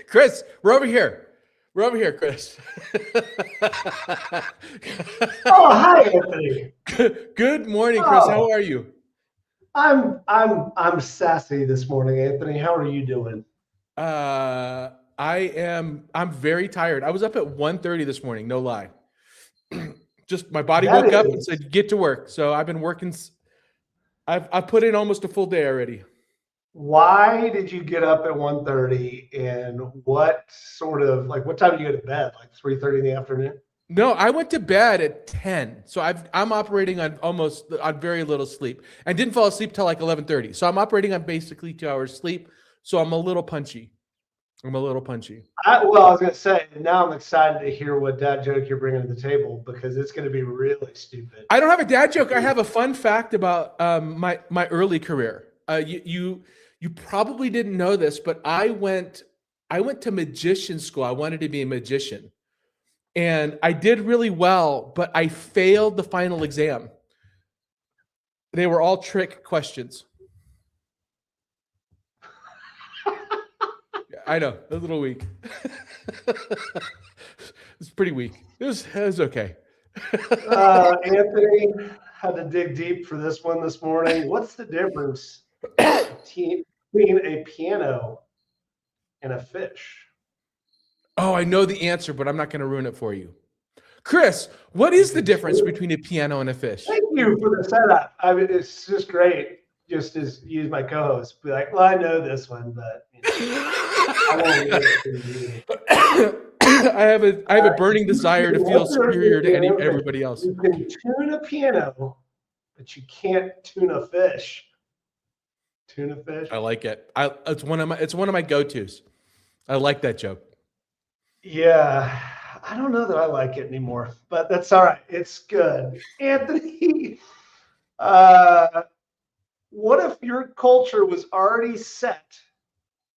Chris, we're over here. We're over here, Chris. Oh, hi, Anthony. Good morning, Chris. How are you? I'm sassy this morning, Anthony. How are you doing? I'm very tired. I was up at 1:30 this morning, no lie. Just my body That woke up is- and said, get to work. So I've been working. I've put in almost a full day already. Why did you get up at 1:30 and what time did you go to bed? Like 3:30 in the afternoon? No, I went to bed at 10. So I'm operating on very little sleep. And didn't fall asleep till like 11:30. So I'm operating on basically 2 hours sleep. So I'm a little punchy. I was going to say, now I'm excited to hear what dad joke you're bringing to the table because it's going to be really stupid. I don't have a dad joke. I have a fun fact about my early career. You probably didn't know this, but I went to magician school. I wanted to be a magician. And I did really well, but I failed the final exam. They were all trick questions. I know, a little weak. It's pretty weak. It was okay. Anthony had to dig deep for this one this morning. What's the difference between a piano and a fish? Oh, I know the answer, but I'm not going to ruin it for you. Chris, what is the difference between a piano and a fish? Thank you for the setup. I mean, it's just great. Just as use my co-host, be like, well, I know this one, but I won't read it to you. I have a burning desire to feel superior to everybody else. You can tune a piano, but you can't tune a fish. Tune a fish. I like it. It's one of my go-tos. I like that joke. Yeah, I don't know that I like it anymore, but that's all right. It's good. Anthony, what if your culture was already set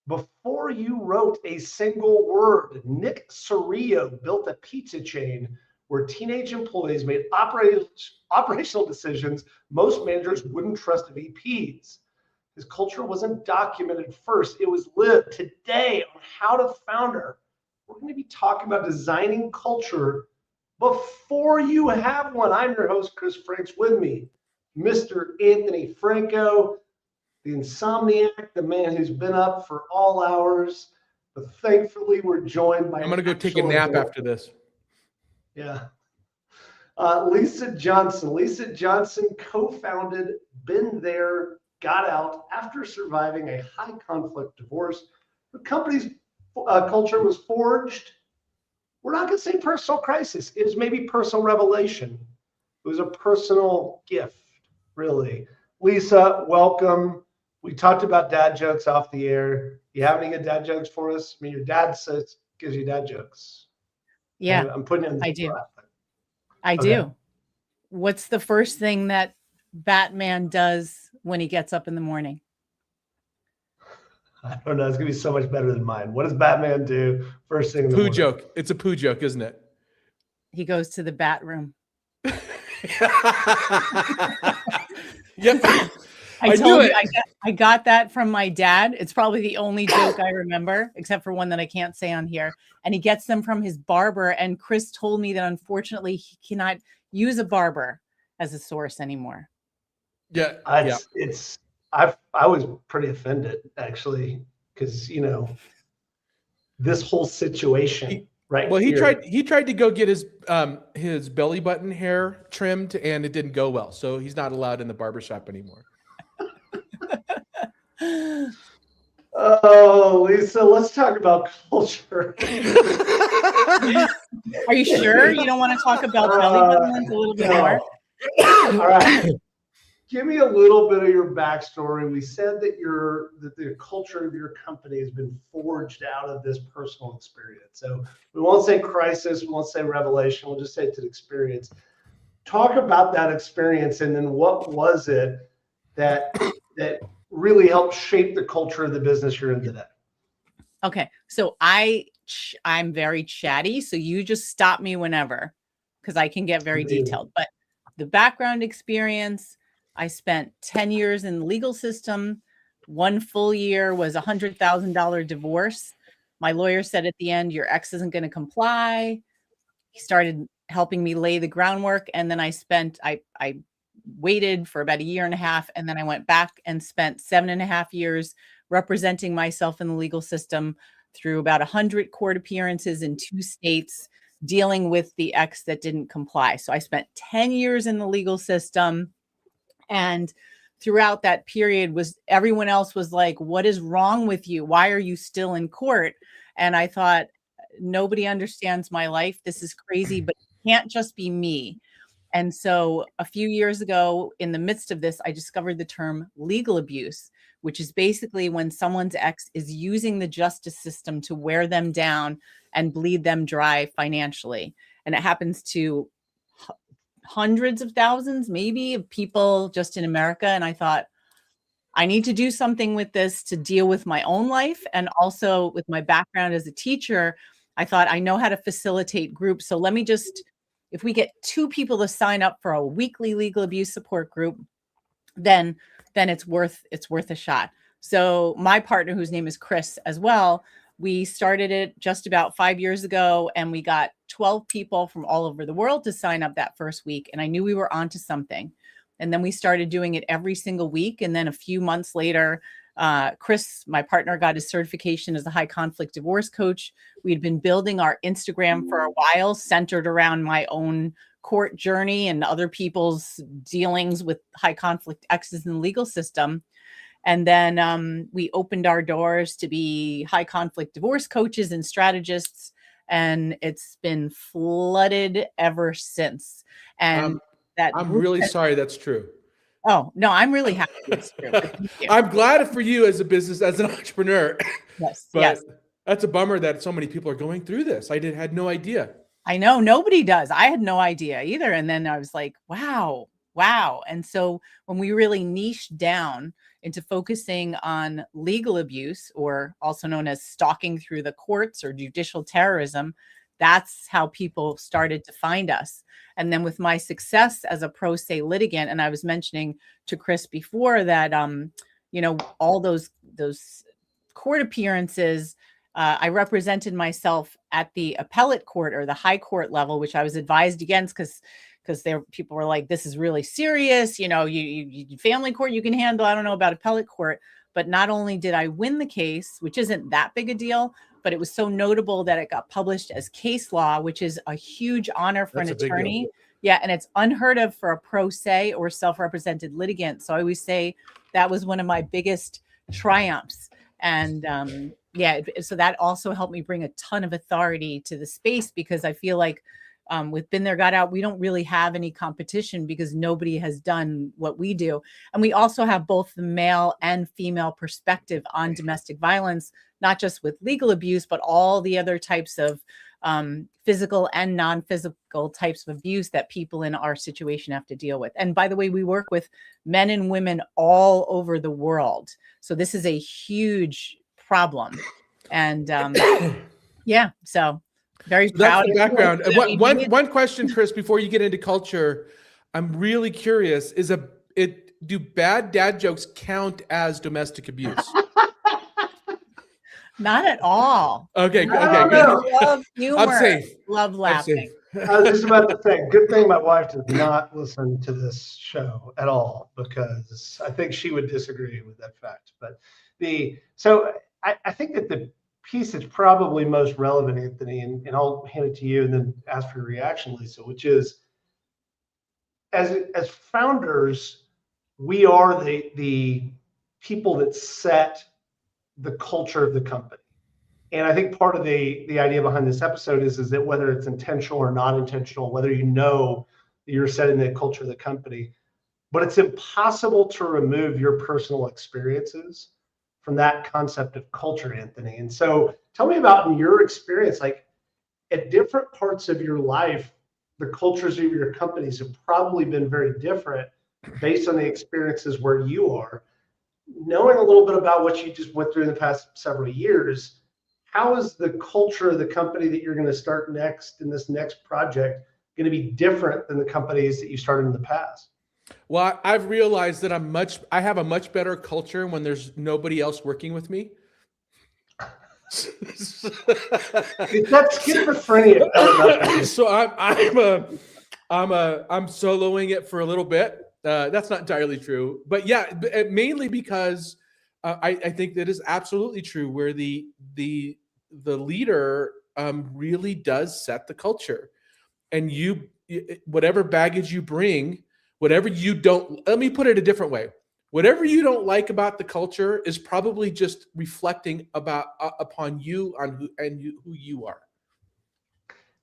before you wrote a single word? Nick Cirio built a pizza chain where teenage employees made operational decisions most managers wouldn't trust VPs. His culture wasn't documented first. It was lived. Today on How to Founder, we're going to be talking about designing culture before you have one. I'm your host, Chris Franks. With me, Mr. Anthony Franco, the insomniac, the man who's been up for all hours. But thankfully, we're joined by... I'm going to go take a nap after this. Yeah. Lisa Johnson. Lisa Johnson co-founded Been There, Got Out after surviving a high-conflict divorce. The company's culture was forged. We're not going to say personal crisis. It was maybe personal revelation. It was a personal gift, really. Lisa, welcome. We talked about dad jokes off the air. You have any good dad jokes for us? I mean, your dad gives you dad jokes. Yeah, I'm putting it in the I do. spot. I do. What's the first thing that Batman does when he gets up in the morning? I don't know. It's going to be so much better than mine. What does Batman do first thing in the morning? Poo joke. It's a poo joke, isn't it? He goes to the bat room. Yep. I told you I got that from my dad. It's probably the only joke I remember, except for one that I can't say on here. And he gets them from his barber. And Chris told me that unfortunately he cannot use a barber as a source anymore. Yeah. I was pretty offended actually, because this whole situation. Right. Well, he tried to go get his belly button hair trimmed, and it didn't go well. So he's not allowed in the barbershop anymore. Oh, Lisa, let's talk about culture. Are you sure you don't want to talk about belly buttons a little bit more? All right. Give me a little bit of your backstory. We said that the culture of your company has been forged out of this personal experience. So we won't say crisis, we won't say revelation, we'll just say it's an experience. talk about that experience, and then what was it that really helped shape the culture of the business you're in today? Okay, so I'm very chatty, so you just stop me whenever, because I can get very detailed. But the background experience, I spent 10 years in the legal system. 1 full year was $100,000 divorce. My lawyer said at the end, your ex isn't going to comply. He started helping me lay the groundwork, and then I waited for about 1.5 years, and then I went back and spent 7.5 years representing myself in the legal system through about 100 court appearances in 2 states, dealing with the ex that didn't comply. So I spent 10 years in the legal system, and throughout that period everyone else was like, what is wrong with you? Why are you still in court? And I thought, nobody understands my life. This is crazy, but it can't just be me. And so a few years ago, in the midst of this, I discovered the term legal abuse, which is basically when someone's ex is using the justice system to wear them down and bleed them dry financially. And it happens to hundreds of thousands, maybe, of people just in America. And I thought, I need to do something with this to deal with my own life. And also with my background as a teacher, I thought, I know how to facilitate groups. So let me just, if we get 2 people to sign up for a weekly legal abuse support group, then it's worth a shot. So my partner, whose name is Chris as well, we started it just about 5 years ago, and we got 12 people from all over the world to sign up that first week. And I knew we were onto something. And then we started doing it every single week. And then a few months later, Chris, my partner, got his certification as a high conflict divorce coach. We had been building our Instagram for a while, centered around my own court journey and other people's dealings with high conflict exes in the legal system. And then we opened our doors to be high conflict divorce coaches and strategists. And it's been flooded ever since. And I'm really sorry that's true. Oh, no, I'm really happy it's true. I'm glad for you as a business, as an entrepreneur. Yes, but yes. That's a bummer that so many people are going through this. I had no idea. I know, nobody does. I had no idea either. And then I was like, wow. And so when we really niched down into focusing on legal abuse, or also known as stalking through the courts or judicial terrorism, that's how people started to find us. And then with my success as a pro se litigant, and I was mentioning to Chris before that, all those court appearances, I represented myself at the appellate court or the high court level, which I was advised against because people were like, this is really serious. You family court, you can handle. I don't know about appellate court. But not only did I win the case, which isn't that big a deal, but it was so notable that it got published as case law, which is a huge honor for an attorney. Yeah. And it's unheard of for a pro se or self-represented litigant. So I always say that was one of my biggest triumphs. And so that also helped me bring a ton of authority to the space, because I feel like with Been There, Got Out, we don't really have any competition because nobody has done what we do. And we also have both the male and female perspective on domestic violence, not just with legal abuse, but all the other types of physical and non-physical types of abuse that people in our situation have to deal with. And by the way, we work with men and women all over the world. So this is a huge problem. And so very proud. That's the background. One question, Chris, before you get into culture, I'm really curious, do bad dad jokes count as domestic abuse? Not at all. Okay, good. Love humor. I'm safe. Love laughing. I was just about to say, good thing my wife does not listen to this show at all, because I think she would disagree with that fact. But I think that the piece that's probably most relevant, Anthony, and I'll hand it to you and then ask for your reaction, Lisa, which is, as founders, we are the people that set the culture of the company. And I think part of the idea behind this episode is that whether it's intentional or not intentional, whether you know that you're setting the culture of the company, but it's impossible to remove your personal experiences from that concept of culture, Anthony. And so tell me about, in your experience, like at different parts of your life, the cultures of your companies have probably been very different based on the experiences where you are. Knowing a little bit about what you just went through in the past several years, how is the culture of the company that you're going to start next in this next project going to be different than the companies that you started in the past? Well, I've realized that I have a much better culture when there's nobody else working with me. Is that schizophrenia? So I'm soloing it for a little bit. That's not entirely true, but yeah, mainly because I think that is absolutely true. Where the leader really does set the culture, and whatever baggage you bring, whatever you don't. Let me put it a different way. Whatever you don't like about the culture is probably just reflecting upon you who you are.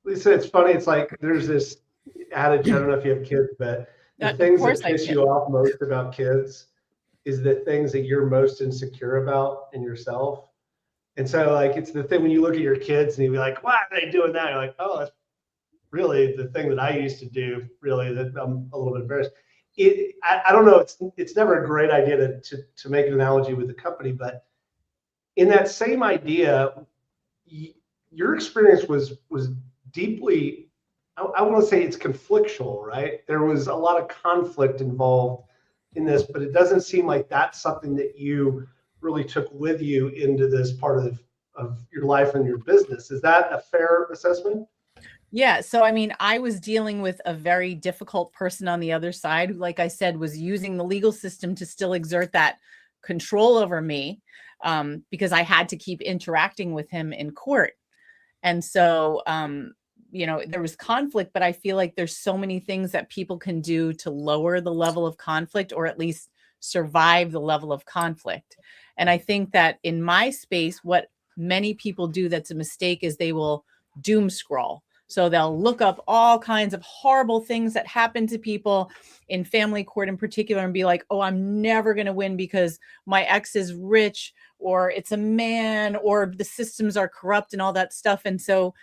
Lisa, it's funny. It's like there's this adage. I don't know if you have kids, but the things that piss you off most about kids is the things that you're most insecure about in yourself. And so, like, it's the thing when you look at your kids and you be like, "Why are they doing that?" You're like, "Oh, that's really the thing that I used to do. Really, that I'm a little bit embarrassed." I don't know. It's never a great idea to make an analogy with the company, but in that same idea, your experience was deeply, I want to say it's conflictual, right? There was a lot of conflict involved in this, but it doesn't seem like that's something that you really took with you into this part of your life and your business. Is that a fair assessment? Yeah. So, I mean, I was dealing with a very difficult person on the other side who, like I said, was using the legal system to still exert that control over me because I had to keep interacting with him in court. And so, there was conflict, but I feel like there's so many things that people can do to lower the level of conflict or at least survive the level of conflict. And I think that in my space, what many people do that's a mistake is they will doom scroll. So they'll look up all kinds of horrible things that happen to people in family court in particular and be like, oh, I'm never going to win because my ex is rich or it's a man or the systems are corrupt and all that stuff. And so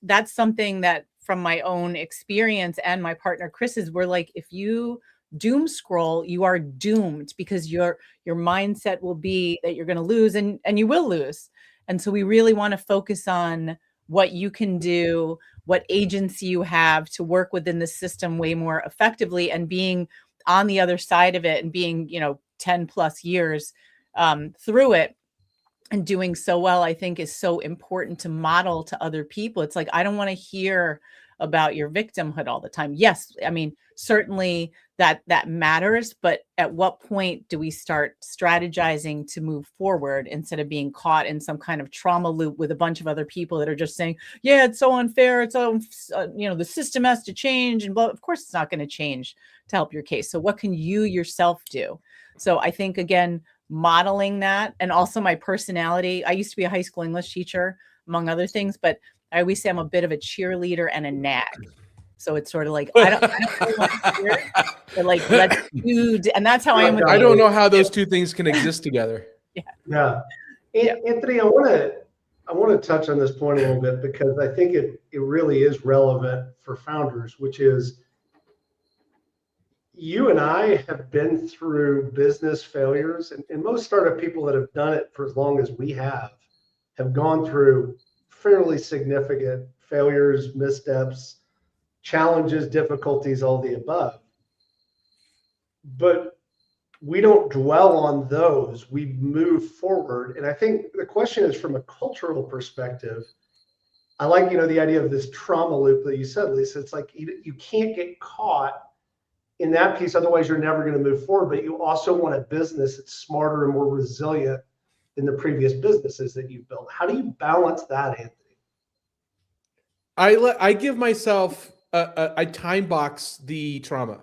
that's something that from my own experience and my partner Chris's, we're like, if you doom scroll, you are doomed because your mindset will be that you're going to lose and you will lose. And so we really want to focus on what you can do, what agency you have to work within the system way more effectively, and being on the other side of it and being, 10 plus years through it and doing so well, I think is so important to model to other people. It's like, I don't want to hear about your victimhood all the time. Yes, I mean, certainly that matters, but at what point do we start strategizing to move forward instead of being caught in some kind of trauma loop with a bunch of other people that are just saying, yeah, it's so unfair, it's so the system has to change, and of course it's not going to change to help your case. So what can you yourself do? So I think, again, modeling that, and also my personality. I used to be a high school English teacher, among other things, but I always say I'm a bit of a cheerleader and a nag. So it's sort of like, I don't really want to hear it, but like, let's do, and that's how I am. I don't know how those two things can exist together. Yeah. Anthony, I want to touch on this point a little bit because I think it really is relevant for founders, which is you and I have been through business failures, and most startup people that have done it for as long as we have gone through fairly significant failures, missteps, challenges, difficulties, all the above. But we don't dwell on those. We move forward. And I think the question is, from a cultural perspective, I like, the idea of this trauma loop that you said, Lisa. It's like you can't get caught in that piece. Otherwise, you're never going to move forward. But you also want a business that's smarter and more resilient than the previous businesses that you've built. How do you balance that, Anthony? I give myself I time box the trauma.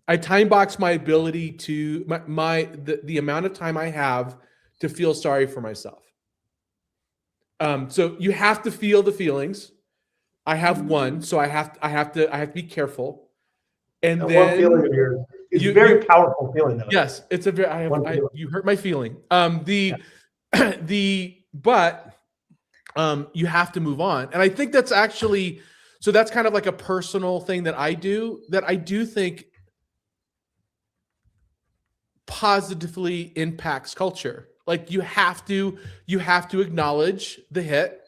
I time box my ability to the amount of time I have to feel sorry for myself. So you have to feel the feelings. I have one, so I have to be careful. And then one feeling of yours. It's a very powerful feeling, though. Yes, it's a very. You hurt my feeling. But you have to move on, and I think that's actually So that's kind of like a personal thing that I do think positively impacts culture. Like you have to acknowledge the hit.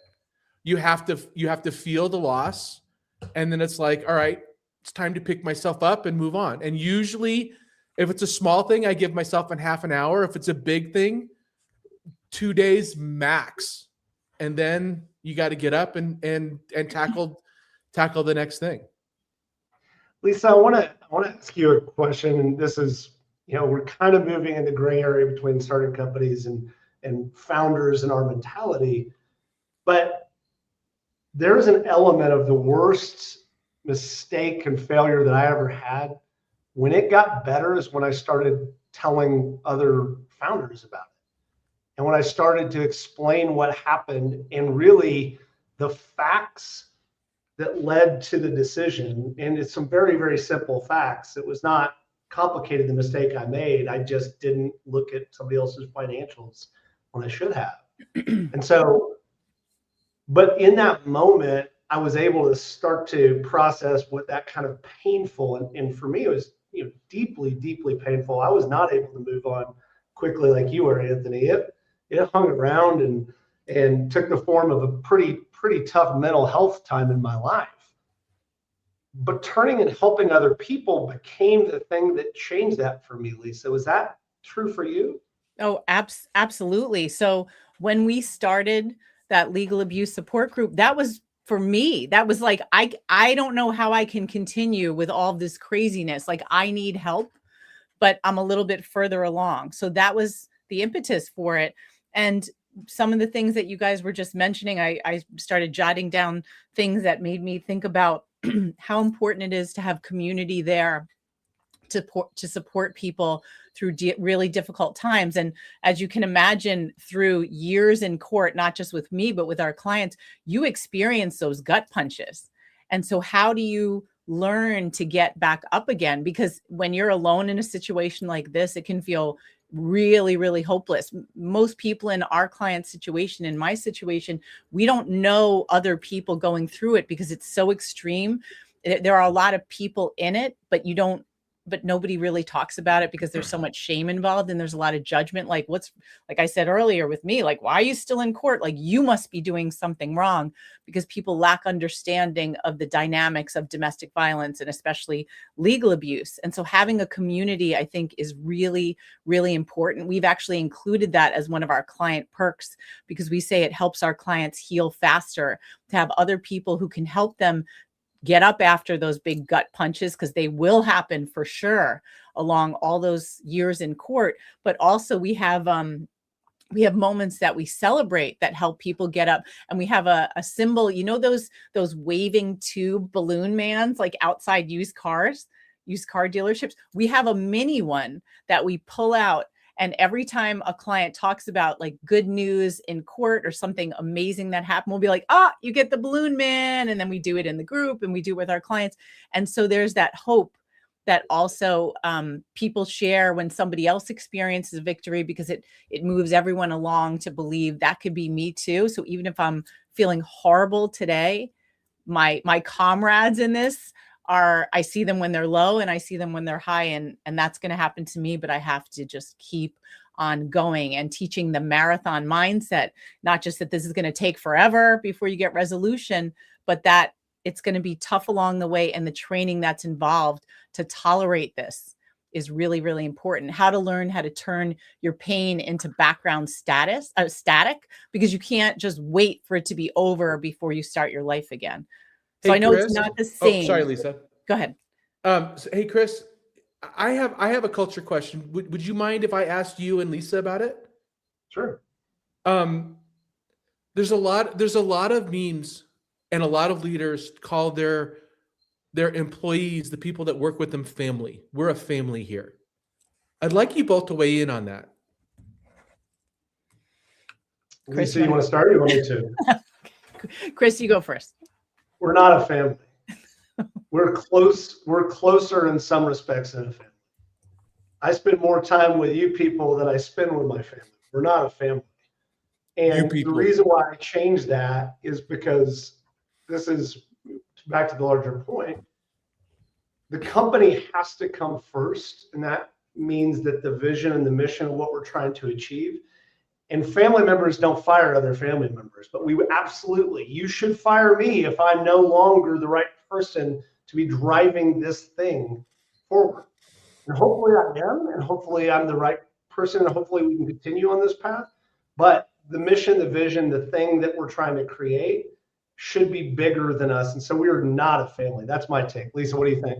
You have to feel the loss. And then it's like, all right, it's time to pick myself up and move on. And usually if it's a small thing, I give myself a half an hour. If it's a big thing, 2 days max. And then you got to get up and tackle the next thing. Lisa, I want to ask you a question, and this is, we're kind of moving in the gray area between starting companies and founders and our mentality, but there's an element of the worst mistake and failure that I ever had. When it got better is when I started telling other founders about it. And when I started to explain what happened and really the facts that led to the decision, and it's some very, very simple facts. It was not complicated, the mistake I made. I just didn't look at somebody else's financials when I should have. And so, but in that moment, I was able to start to process what that kind of painful, and for me, it was deeply, deeply painful. I was not able to move on quickly like you were, Anthony. It hung around and took the form of a pretty tough mental health time in my life. But turning and helping other people became the thing that changed that for me, Lisa. Was that true for you? Oh, absolutely. So when we started that legal abuse support group, that was for me, that was like, I don't know how I can continue with all this craziness. Like I need help, but I'm a little bit further along. So that was the impetus for it. And some of the things that you guys were just mentioning, I started jotting down things that made me think about how important it is to have community there to support people through really difficult times. And as you can imagine, through years in court, not just with me, but with our clients, you experience those gut punches. And so how do you learn to get back up again? Because when you're alone in a situation like this, it can feel really, really hopeless. Most people in our client situation, in my situation, we don't know other people going through it because it's so extreme. There are a lot of people in it, but nobody really talks about it because there's so much shame involved and there's a lot of judgment. Like like I said earlier with me, like, why are you still in court? Like you must be doing something wrong, because people lack understanding of the dynamics of domestic violence and especially legal abuse. And so having a community, I think, is really, really important. We've actually included that as one of our client perks because we say it helps our clients heal faster to have other people who can help them get up after those big gut punches, because they will happen for sure along all those years in court. But also we have moments that we celebrate that help people get up. And we have a symbol, those waving tube balloon mans, like outside used car dealerships. We have a mini one that we pull out. And every time a client talks about like good news in court or something amazing that happened, we'll be like, you get the balloon man. And then we do it in the group and we do it with our clients. And so there's that hope that also people share when somebody else experiences victory, because it moves everyone along to believe that could be me too. So even if I'm feeling horrible today, my comrades in this I see them when they're low and I see them when they're high, and that's going to happen to me, but I have to just keep on going and teaching the marathon mindset, not just that this is going to take forever before you get resolution, but that it's going to be tough along the way. And the training that's involved to tolerate this is really, really important. How to learn how to turn your pain into background static, because you can't just wait for it to be over before you start your life again. So I know Chris, it's not the same. Oh, sorry, Lisa. Go ahead. Hey, Chris, I have a culture question. Would you mind if I asked you and Lisa about it? Sure. There's a lot of memes and a lot of leaders call their employees, the people that work with them, family. We're a family here. I'd like you both to weigh in on that. Chris, you want to start or you want me to? Chris, you go first. We're not a family. We're closer in some respects than a family. I spend more time with you people than I spend with my family. We're not a family. And the reason why I changed that is because this is back to the larger point, the company has to come first, and that means that the vision and the mission of what we're trying to achieve. And family members don't fire other family members, but we absolutely, you should fire me if I'm no longer the right person to be driving this thing forward. And hopefully I am, and hopefully I'm the right person, and hopefully we can continue on this path. But the mission, the vision, the thing that we're trying to create should be bigger than us. And so we are not a family. That's my take. Lisa, what do you think?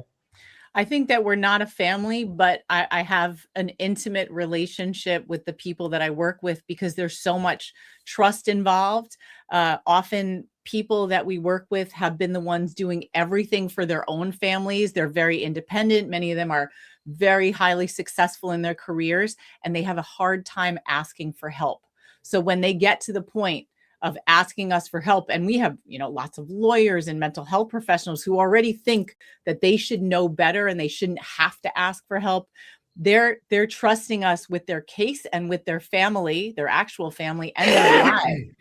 I think that we're not a family, but I have an intimate relationship with the people that I work with because there's so much trust involved. Often people that we work with have been the ones doing everything for their own families. They're very independent. Many of them are very highly successful in their careers, and they have a hard time asking for help. So when they get to the point of asking us for help, and we have, lots of lawyers and mental health professionals who already think that they should know better and they shouldn't have to ask for help. They're trusting us with their case and with their family, their actual family, and their lives.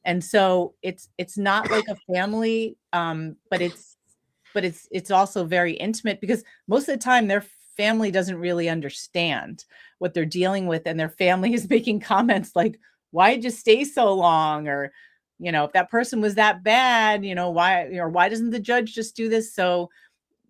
And so it's not like a family, but it's also very intimate because most of the time their family doesn't really understand what they're dealing with, and their family is making comments like, why did you stay so long? Or, if that person was that bad, why doesn't the judge just do this? So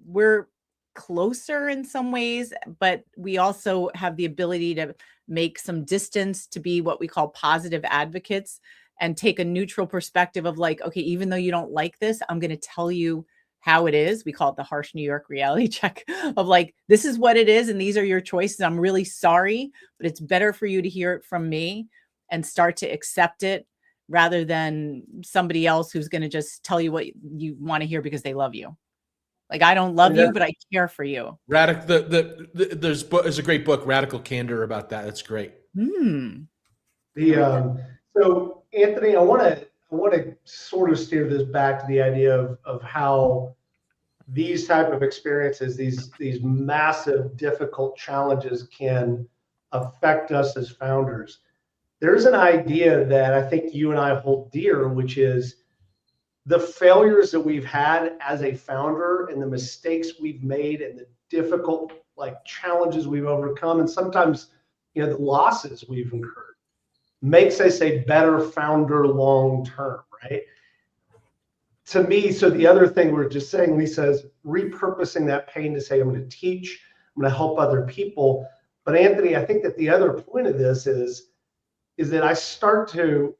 we're closer in some ways, but we also have the ability to make some distance, to be what we call positive advocates, and take a neutral perspective of like, okay, even though you don't like this, I'm going to tell you how it is. We call it the harsh New York reality check of like, this is what it is. And these are your choices. I'm really sorry, but it's better for you to hear it from me and start to accept it rather than somebody else who's going to just tell you what you want to hear because they love you. Like, I don't love you, but I care for you. There's a great book, Radical Candor, about that. That's great. So Anthony, I want to sort of steer this back to the idea of how these type of experiences, these massive, difficult challenges can affect us as founders. There's an idea that I think you and I hold dear, which is the failures that we've had as a founder and the mistakes we've made and the difficult challenges we've overcome, and sometimes the losses we've incurred makes us a better founder long term, right? To me, so the other thing we're just saying, Lisa, is repurposing that pain to say, I'm going to teach, I'm going to help other people. But Anthony, I think that the other point of this is that I start to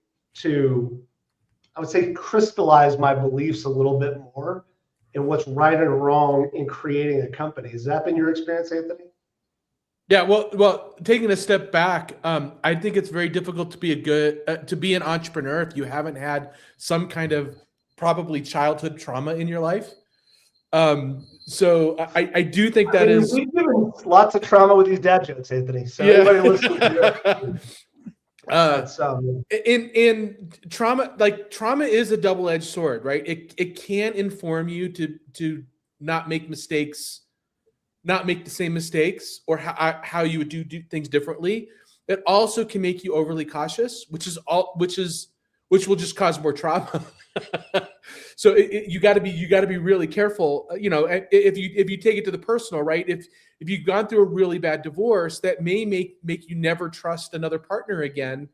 I would say crystallize my beliefs a little bit more in what's right and wrong in creating a company. Has that been your experience, Anthony? Yeah, well, taking a step back, I think it's very difficult to be an entrepreneur if you haven't had some kind of probably childhood trauma in your life. So I do think that is. We've given lots of trauma with these dad jokes, Anthony. So anybody listening, in trauma is a double-edged sword, right? It can inform you to not make mistakes, not make the same mistakes, or how you would do things differently. It also can make you overly cautious, which will just cause more trauma. So you got to be really careful. If you take it to the personal, right? If you've gone through a really bad divorce, that may make you never trust another partner again.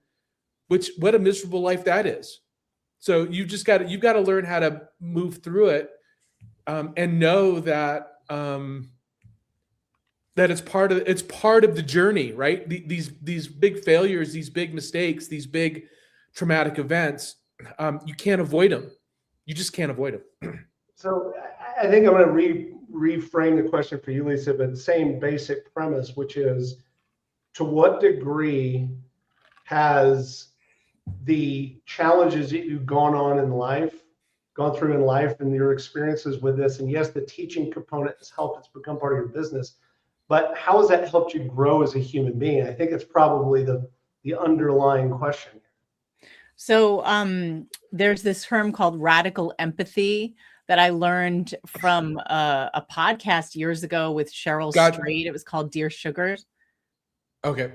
What a miserable life that is. So you've got to learn how to move through it, and know that that it's part of the journey, right? These big failures, these big mistakes, these big traumatic events, you can't avoid them. You just can't avoid them. So I think I'm going to reframe the question for you, Lisa, but same basic premise, which is, to what degree has the challenges that you've gone through in life and your experiences with this, and yes, the teaching component has helped, it's become part of your business, but how has that helped you grow as a human being? I think it's probably the underlying question. So there's this term called radical empathy that I learned from a podcast years ago with Cheryl Strayed. It was called Dear Sugars. Okay.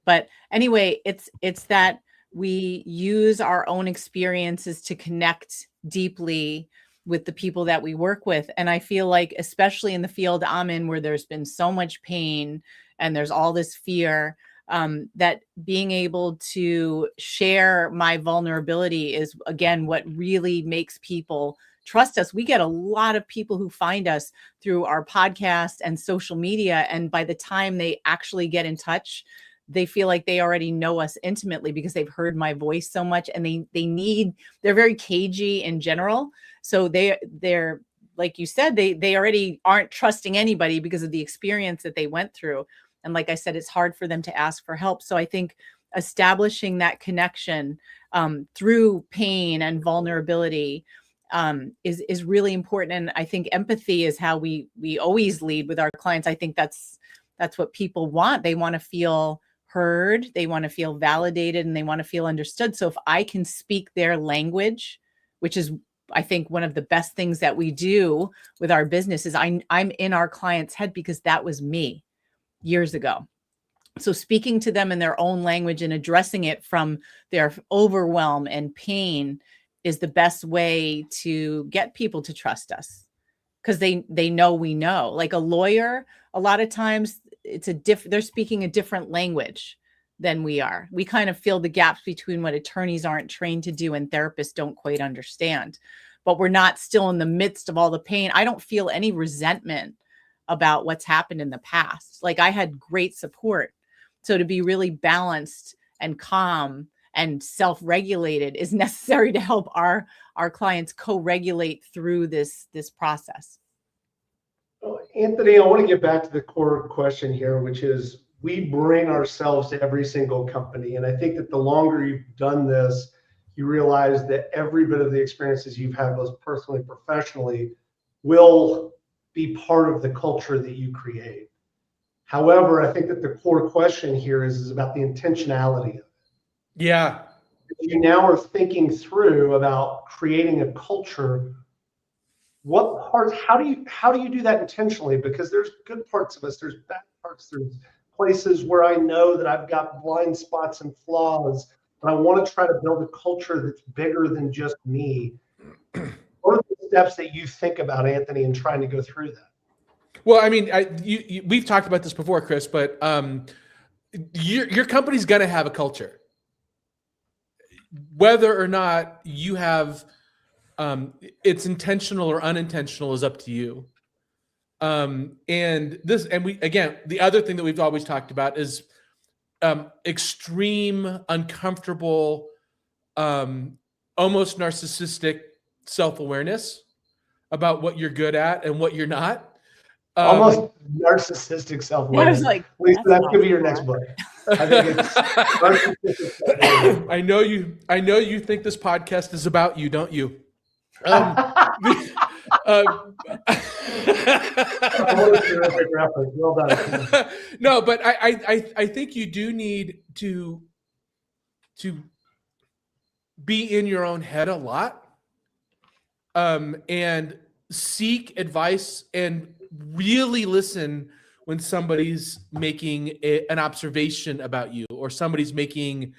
But anyway, it's that we use our own experiences to connect deeply with the people that we work with. And I feel like, especially in the field I'm in, where there's been so much pain and there's all this fear, that being able to share my vulnerability is, again, what really makes people trust us. We get a lot of people who find us through our podcast and social media. And by the time they actually get in touch, they feel like they already know us intimately because they've heard my voice so much, and they're very cagey in general. So they're like you said, they already aren't trusting anybody because of the experience that they went through. And like I said, it's hard for them to ask for help. So I think establishing that connection through pain and vulnerability is really important. And I think empathy is how we always lead with our clients. I think that's what people want. They want to feel heard, they want to feel validated, and they want to feel understood. So if I can speak their language, which is, I think, one of the best things that we do with our business, is I'm in our client's head because that was me years ago. So speaking to them in their own language and addressing it from their overwhelm and pain is the best way to get people to trust us, because they know we know. Like a lawyer, a lot of times they're speaking a different language than we are. We kind of fill the gaps between what attorneys aren't trained to do and therapists don't quite understand. But we're not still in the midst of all the pain. I don't feel any resentment about what's happened in the past. Like, I had great support. So to be really balanced and calm and self-regulated is necessary to help our clients co-regulate through this process. Well, Anthony, I want to get back to the core question here, which is, we bring ourselves to every single company. And I think that the longer you've done this, you realize that every bit of the experiences you've had, both personally and professionally, will be part of the culture that you create. However, I think that the core question here is about the intentionality of it. Yeah. You now are thinking through about creating a culture. What parts, how do you do that intentionally? Because there's good parts of us, there's bad parts, there's places where I know that I've got blind spots and flaws, but I want to try to build a culture that's bigger than just me. What are the steps that you think about, Anthony, in trying to go through that? Well, I mean, we've talked about this before, Chris, but your company's going to have a culture. Whether or not you have it's intentional or unintentional is up to you. And the other thing that we've always talked about is extreme, uncomfortable, almost narcissistic self-awareness about what you're good at and what you're not. Almost narcissistic self-awareness. I was like, Lisa, that could be your next book. I think it's I know you think this podcast is about you, don't you? No, but I think you do need to be in your own head a lot, and seek advice and really listen when somebody's making an observation about you, or somebody's making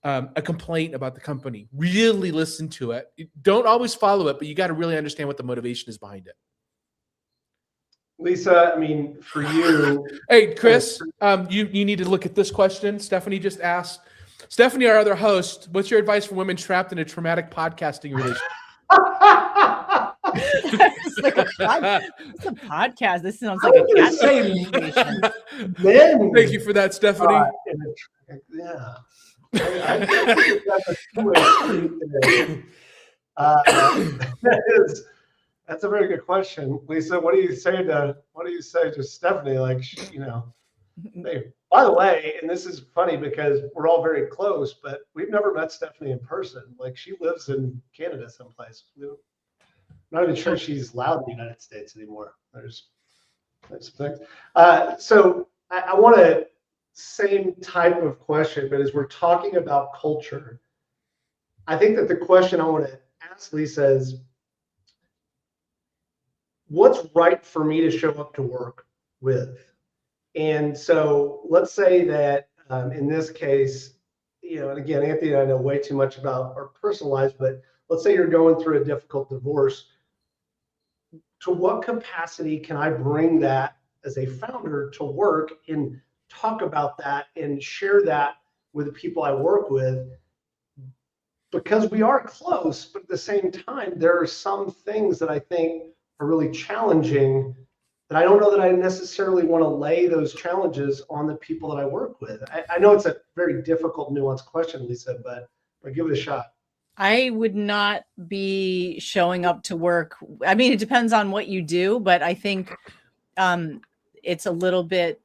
a complaint about the company. Really listen to it. Don't always follow it, but you got to really understand what the motivation is behind it. Lisa, I mean, for you. Hey, Chris, you need to look at this question. Stephanie just asked. Stephanie, our other host, what's your advice for women trapped in a traumatic podcasting relationship? It's like it's a podcast. This sounds like a cat situation. Thank you for that, Stephanie. Yeah. I that's a very good question, Lisa. What do you say to Stephanie? Like, hey, by the way, and this is funny because we're all very close, but we've never met Stephanie in person. Like, she lives in Canada someplace. I'm not even sure she's allowed in the United States anymore. There's some things. So I want to same type of question, but as we're talking about culture, I think that the question I want to ask Lisa is, what's right for me to show up to work with? And so let's say that in this case, and again, Anthony and I know way too much about our personal lives, but let's say you're going through a difficult divorce. to what capacity can I bring that as a founder to work and talk about that and share that with the people I work with? Because we are close, but at the same time, there are some things that I think are really challenging that I don't know that I necessarily want to lay those challenges on the people that I work with. I know it's a very difficult, nuanced question, Lisa, but give it a shot. I would not be showing up to work. I mean, it depends on what you do, but I think it's a little bit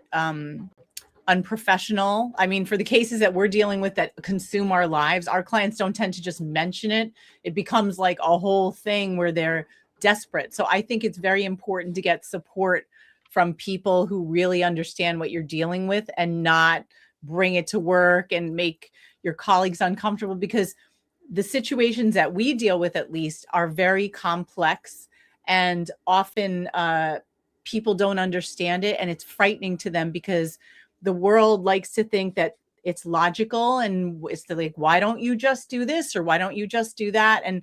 unprofessional. I mean, for the cases that we're dealing with that consume our lives, our clients don't tend to just mention it. It becomes like a whole thing where they're desperate. So I think it's very important to get support from people who really understand what you're dealing with and not bring it to work and make your colleagues uncomfortable, because the situations that we deal with, at least, are very complex, and often people don't understand it, and it's frightening to them because the world likes to think that it's logical, and it's like, why don't you just do this, or why don't you just do that? And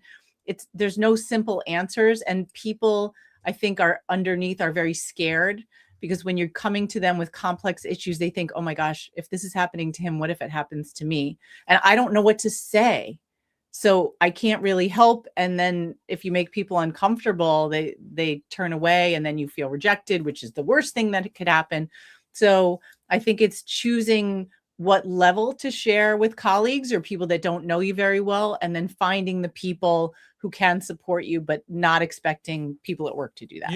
there's no simple answers, and people, I think, are underneath are very scared, because when you're coming to them with complex issues, they think, oh my gosh, if this is happening to him, what if it happens to me? And I don't know what to say. So I can't really help. And then if you make people uncomfortable, they turn away, and then you feel rejected, which is the worst thing that could happen. So I think it's choosing what level to share with colleagues or people that don't know you very well, and then finding the people who can support you, but not expecting people at work to do that.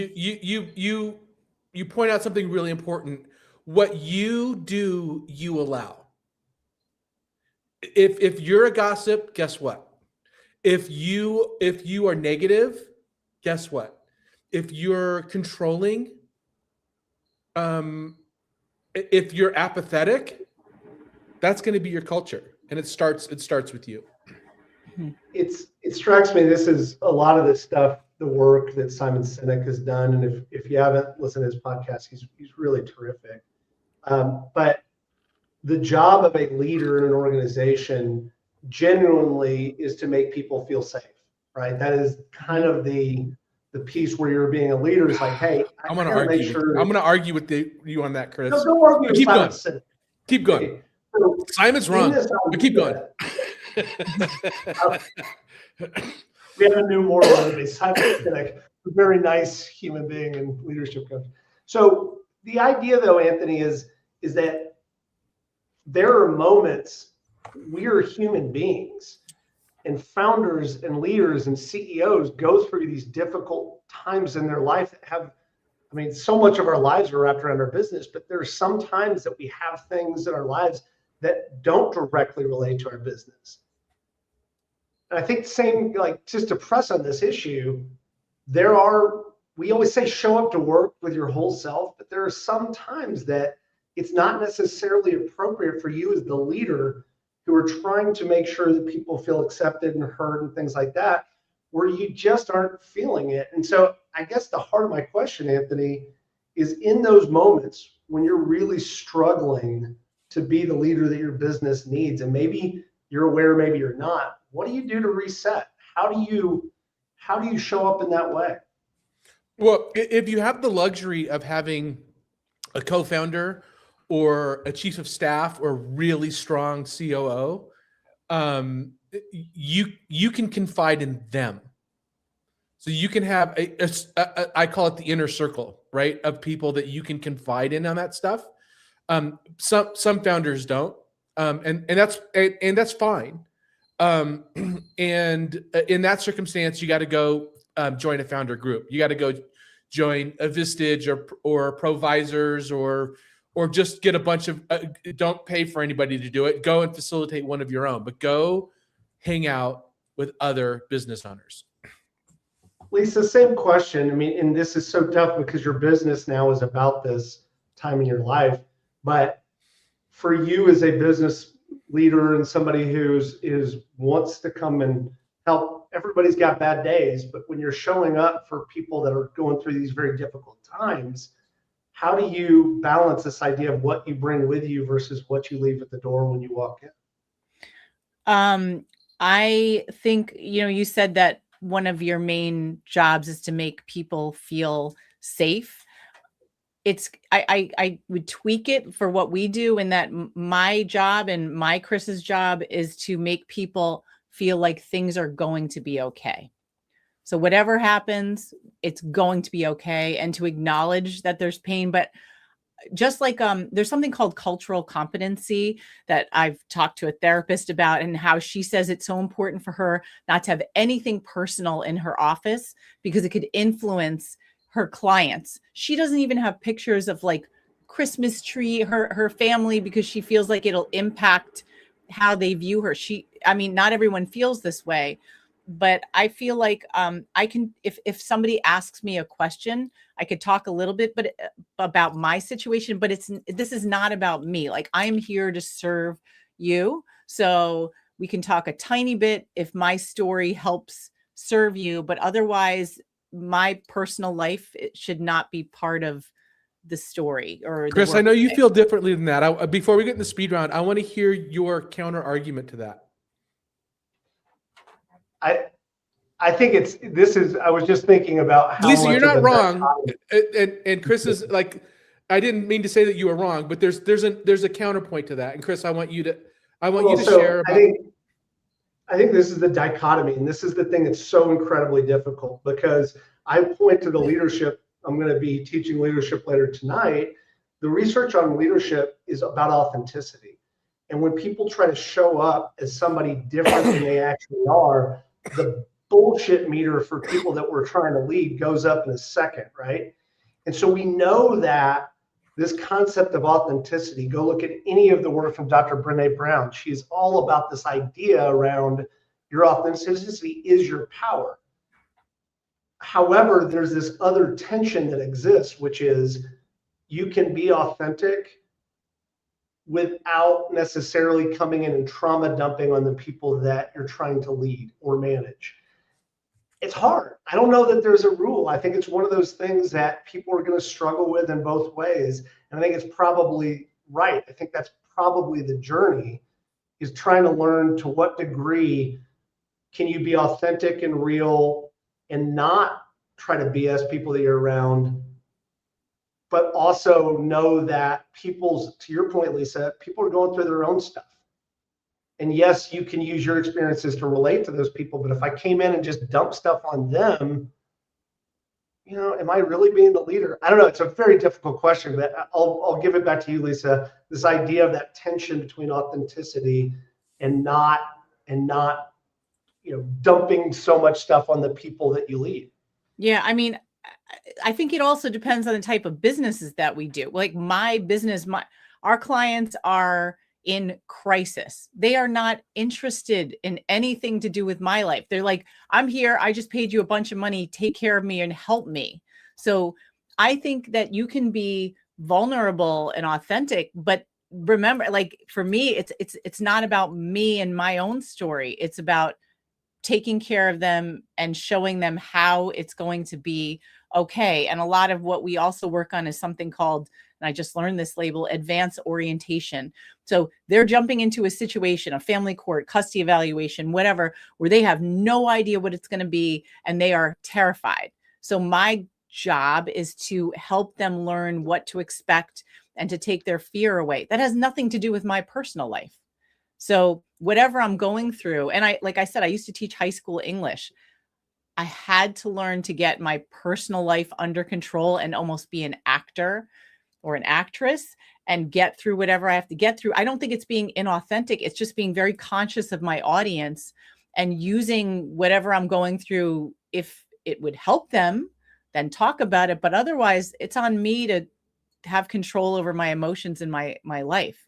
You point out something really important. What you do, you allow. If you're a gossip, guess what? If you are negative, guess what? If you're controlling, if you're apathetic, that's going to be your culture, and it starts with you. It strikes me, this is a lot of this stuff, the work that Simon Sinek has done, and if you haven't listened to his podcast, he's really terrific. But the job of a leader in an organization genuinely is to make people feel safe, right? That is kind of the piece where you're being a leader. Is like, hey, I'm going to argue with you on that, Chris. No, don't argue. Keep going. Sinek. Keep going. Okay. So Simon's wrong, but keep going. We have a new moral enemy, Simon Sinek, a very nice human being and leadership coach. So the idea, though, Anthony, is that there are moments, we are human beings, and founders and leaders and CEOs go through these difficult times in their life that have, I mean, so much of our lives are wrapped around our business, but there are some times that we have things in our lives that don't directly relate to our business. And I think the same, like, just to press on this issue, we always say show up to work with your whole self, but there are some times that it's not necessarily appropriate for you as the leader who are trying to make sure that people feel accepted and heard and things like that, where you just aren't feeling it. And so I guess the heart of my question, Anthony, is in those moments when you're really struggling to be the leader that your business needs, and maybe you're aware, maybe you're not, what do you do to reset? How do you show up in that way? Well, if you have the luxury of having a co-founder or a chief of staff or a really strong COO, you can confide in them. So you can have I call it the inner circle, right, of people that you can confide in on that stuff. Some founders don't, and that's fine. And in that circumstance, you got to go join a founder group. You got to go join a Vistage or Provisors or just get a bunch of. Don't pay for anybody to do it. Go and facilitate one of your own, but go hang out with other business owners. Lisa, same question. I mean, and this is so tough because your business now is about this time in your life. But for you as a business leader and somebody wants to come and help, everybody's got bad days. But when you're showing up for people that are going through these very difficult times, how do you balance this idea of what you bring with you versus what you leave at the door when you walk in? I think, you said that one of your main jobs is to make people feel safe, I would tweak it for what we do, in that my job and my Chris's job is to make people feel like things are going to be okay. So whatever happens, it's going to be okay, and to acknowledge that there's pain. But just like there's something called cultural competency that I've talked to a therapist about, and how she says it's so important for her not to have anything personal in her office because it could influence her clients. She doesn't even have pictures of like Christmas tree, her family, because she feels like it'll impact how they view her. I mean, not everyone feels this way, but I feel like I can, if somebody asks me a question, I could talk a little bit, but about my situation, but this is not about me. Like, I'm here to serve you. So we can talk a tiny bit if my story helps serve you, but otherwise my personal life, it should not be part of the story. Or Chris, I know you feel differently than that. Before we get in the speed round, I want to hear your counter argument to that. I think I was just thinking about how Lisa, much you're not of a wrong. And Chris is like, I didn't mean to say that you were wrong, but there's a counterpoint to that. And Chris, I want you to share about. I think this is the dichotomy, and this is the thing that's so incredibly difficult, because I point to the leadership. I'm going to be teaching leadership later tonight. The research on leadership is about authenticity. And when people try to show up as somebody different than they actually are, the bullshit meter for people that we're trying to lead goes up in a second, right? And so we know that this concept of authenticity, go look at any of the work from Dr. Brené Brown. She's all about this idea around your authenticity is your power. However, there's this other tension that exists, which is you can be authentic without necessarily coming in and trauma dumping on the people that you're trying to lead or manage. It's hard. I don't know that there's a rule. I think it's one of those things that people are going to struggle with in both ways. And I think it's probably right. I think that's probably the journey, is trying to learn to what degree can you be authentic and real and not try to BS people that you're around, but also know that to your point, Lisa, people are going through their own stuff. And yes, you can use your experiences to relate to those people, but if I came in and just dumped stuff on them, am I really being the leader? I don't know. It's a very difficult question, but I'll give it back to you, Lisa. This idea of that tension between authenticity and not dumping so much stuff on the people that you lead. Yeah, I mean, I think it also depends on the type of businesses that we do. Like my business, our clients are in crisis. They are not interested in anything to do with my life. They're like, I'm here. I just paid you a bunch of money. Take care of me and help me. So I think that you can be vulnerable and authentic, but remember, like for me, it's not about me and my own story. It's about taking care of them and showing them how it's going to be okay. And a lot of what we also work on is something called, and I just learned this label, advanced orientation. So they're jumping into a situation, a family court, custody evaluation, whatever, where they have no idea what it's going to be and they are terrified. So my job is to help them learn what to expect and to take their fear away. That has nothing to do with my personal life. So whatever I'm going through, and like I said, I used to teach high school English. I had to learn to get my personal life under control and almost be an actor or an actress and get through whatever I have to get through. I don't think it's being inauthentic. It's just being very conscious of my audience and using whatever I'm going through. If it would help them, then talk about it. But otherwise, it's on me to have control over my emotions in my life.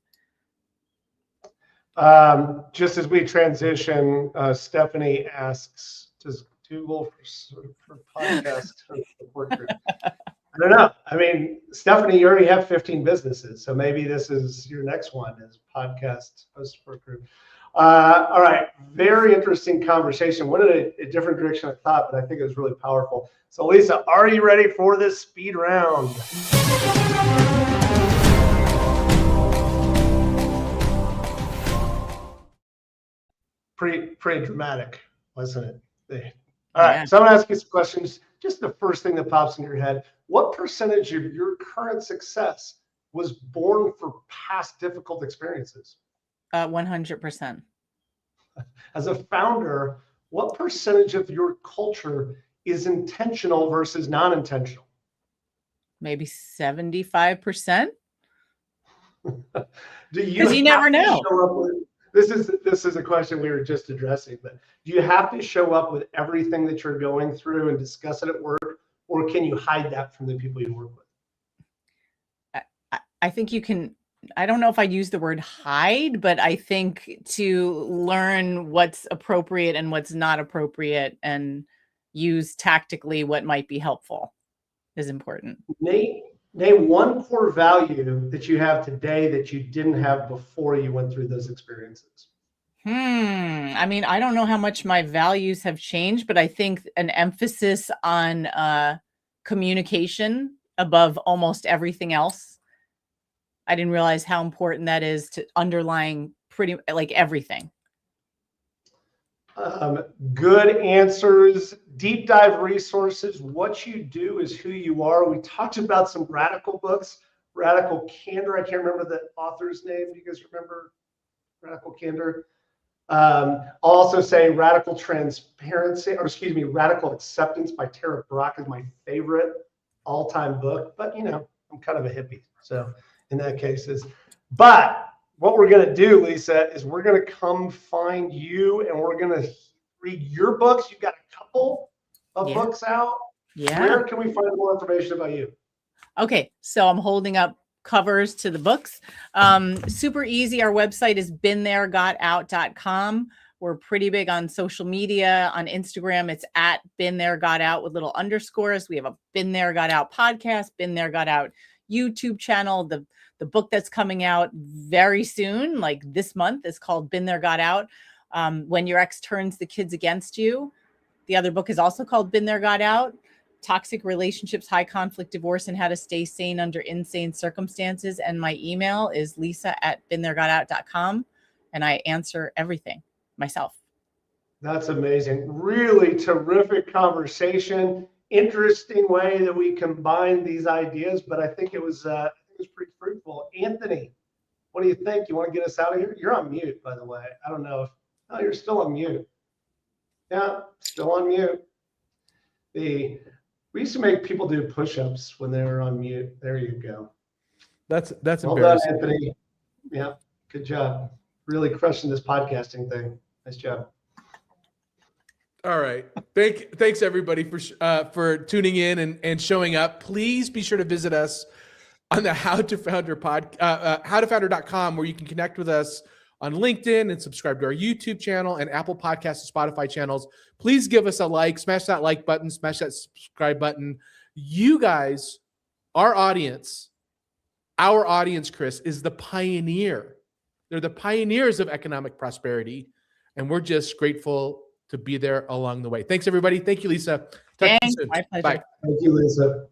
Just as we transition, Stephanie asks, does Google for podcast support group? I don't know. I mean, Stephanie, you already have 15 businesses, so maybe this is your next one, is podcast host support group. All right, very interesting conversation. Went in a different direction I thought, but I think it was really powerful. So Lisa, are you ready for this speed round? Pretty dramatic, wasn't it? All Yeah. right, so I'm gonna ask you some questions. Just the first thing that pops in your head. What percentage of your current success was born for past difficult experiences? 100%. As a founder, what percentage of your culture is intentional versus non-intentional? Maybe 75%. Do you 'Cause you never have to know. show up with, this is a question we were just addressing, but do you have to show up with everything that you're going through and discuss it at work, or can you hide that from the people you work with? I think you can. I don't know if I'd use the word hide, but I think to learn what's appropriate and what's not appropriate and use tactically what might be helpful is important. Name one core value that you have today that you didn't have before you went through those experiences. I mean, I don't know how much my values have changed, but I think an emphasis on communication above almost everything else. I didn't realize how important that is to underlying pretty like everything. Good answers, deep dive resources. What you do is who you are. We talked about some radical books, Radical Candor. I can't remember the author's name. Do you guys remember Radical Candor? I'll also say Radical Transparency, or excuse me, Radical Acceptance by Tara Brach is my favorite all-time book. But you know, I'm kind of a hippie, so in that case but what we're going to do, Lisa, is we're going to come find you and we're going to read your books. You've got a couple of books out. Yeah. Where can we find more information about you? Okay, so I'm holding up covers to the books. Super easy. Our website is beenthere.gotout.com. We're pretty big on social media. On Instagram, it's at beenthere.gotout with little underscores. We have a Been There Got Out podcast, Been There Got Out YouTube channel. The book that's coming out very soon, like this month, is called Been There Got Out. When Your Ex Turns the Kids Against You. The other book is also called Been There Got Out. Toxic Relationships, High Conflict Divorce, and How to Stay Sane Under Insane Circumstances. And my email is lisa@beentheregotout.com. And I answer everything myself. That's amazing. Really terrific conversation. Interesting way that we combine these ideas, but I think it was pretty fruitful. Anthony, what do you think? You want to get us out of here? You're on mute, by the way. I don't know if, oh, you're still on mute. Yeah, still on mute. We used to make people do push-ups when they were on mute. There you go. That's well embarrassing. done, Anthony. Yeah, good job. Really crushing this podcasting thing. Nice job. All right. Thanks everybody for tuning in and showing up. Please be sure to visit us on the howtofounder.com, where you can connect with us on LinkedIn and subscribe to our YouTube channel and Apple Podcasts and Spotify channels. Please give us a like, smash that like button, smash that subscribe button. You guys, our audience, Chris, is the pioneer. They're the pioneers of economic prosperity, and we're just grateful to be there along the way. Thanks, everybody. Thank you, Lisa. Talk to you soon. My pleasure. Bye. Thank you, Lisa.